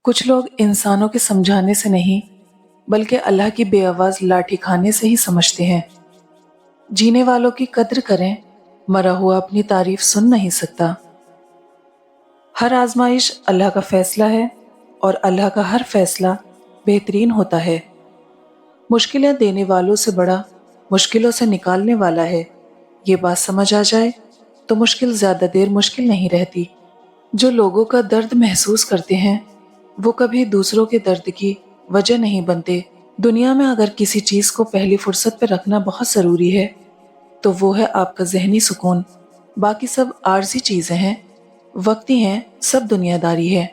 कुछ लोग इंसानों के समझाने से नहीं बल्कि अल्लाह की बेआवाज लाठी खाने से ही समझते हैं। जीने वालों की कद्र करें, मरा हुआ अपनी तारीफ सुन नहीं सकता। हर आजमाइश अल्लाह का फैसला है और अल्लाह का हर फैसला बेहतरीन होता है। मुश्किलें देने वालों से बड़ा मुश्किलों से निकालने वाला है। ये बात समझ आ जाए तो मुश्किल ज्यादा देर मुश्किल नहीं रहती। जो लोगों का दर्द महसूस करते हैं वो कभी दूसरों के दर्द की वजह नहीं बनते। दुनिया में अगर किसी चीज को पहली फुर्सत पे रखना बहुत जरूरी है तो वो है आपका जहनी सुकून। बाकी सब आर्जी चीजें हैं, वक्ती हैं, सब दुनियादारी है।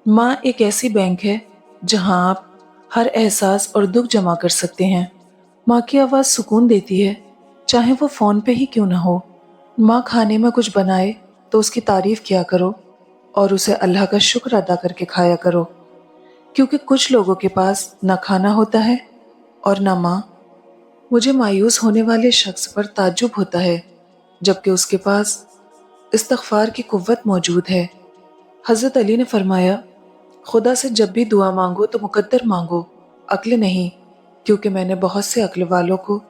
माँ एक ऐसी बैंक है जहाँ आप हर एहसास और दुख जमा कर सकते हैं। माँ की आवाज़ सुकून देती है, चाहे वो फ़ोन पे ही क्यों ना हो। माँ खाने में कुछ बनाए तो उसकी तारीफ किया करो और उसे अल्लाह का शुक्र अदा करके खाया करो, क्योंकि कुछ लोगों के पास ना खाना होता है और ना माँ। मुझे मायूस होने वाले शख्स पर ताज्जुब होता है जबकि उसके पास इस्तग़फ़ार की कुव्वत मौजूद है। हज़रत अली ने फरमाया, खुदा से जब भी दुआ मांगो तो मुकद्दर मांगो, अक्ल नहीं, क्योंकि मैंने बहुत से अक्ल वालों को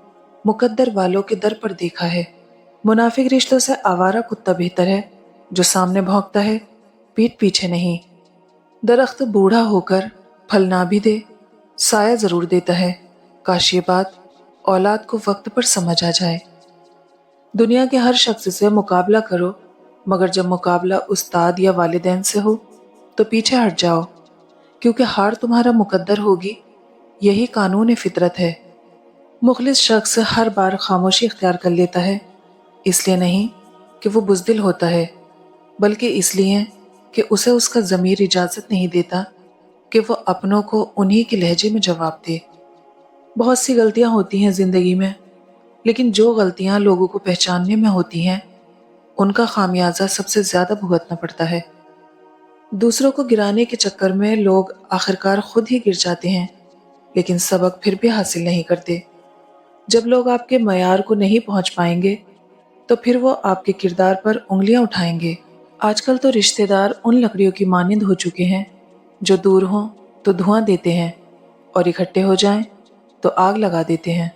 मुकद्दर वालों के दर पर देखा है। मुनाफिक रिश्तों से आवारा कुत्ता बेहतर है जो सामने भौंकता है, पीठ पीछे नहीं। दरख्त बूढ़ा होकर फल ना भी दे, साया जरूर देता है। काश ये बात औलाद को वक्त पर समझ आ जाए। दुनिया के हर शख्स से मुकाबला करो, मगर जब मुकाबला उस्ताद या वालिदैन से हो तो पीछे हट जाओ, क्योंकि हार तुम्हारा मुकद्दर होगी। यही कानून फितरत है। मुखलिस शख्स हर बार खामोशी इख्तियार कर लेता है, इसलिए नहीं कि वो बुज़दिल होता है, बल्कि इसलिए कि उसे उसका ज़मीर इजाज़त नहीं देता कि वो अपनों को उन्हीं के लहजे में जवाब दे। बहुत सी गलतियां होती हैं ज़िंदगी में, लेकिन जो गलतियां लोगों को पहचानने में होती हैं उनका खामियाजा सबसे ज़्यादा भुगतना पड़ता है। दूसरों को गिराने के चक्कर में लोग आखिरकार खुद ही गिर जाते हैं, लेकिन सबक फिर भी हासिल नहीं करते। जब लोग आपके मयार को नहीं पहुंच पाएंगे तो फिर वो आपके किरदार पर उंगलियां उठाएंगे। आजकल तो रिश्तेदार उन लकड़ियों की मानिंद हो चुके हैं जो दूर हों तो धुआं देते हैं और इकट्ठे हो जाएं तो आग लगा देते हैं।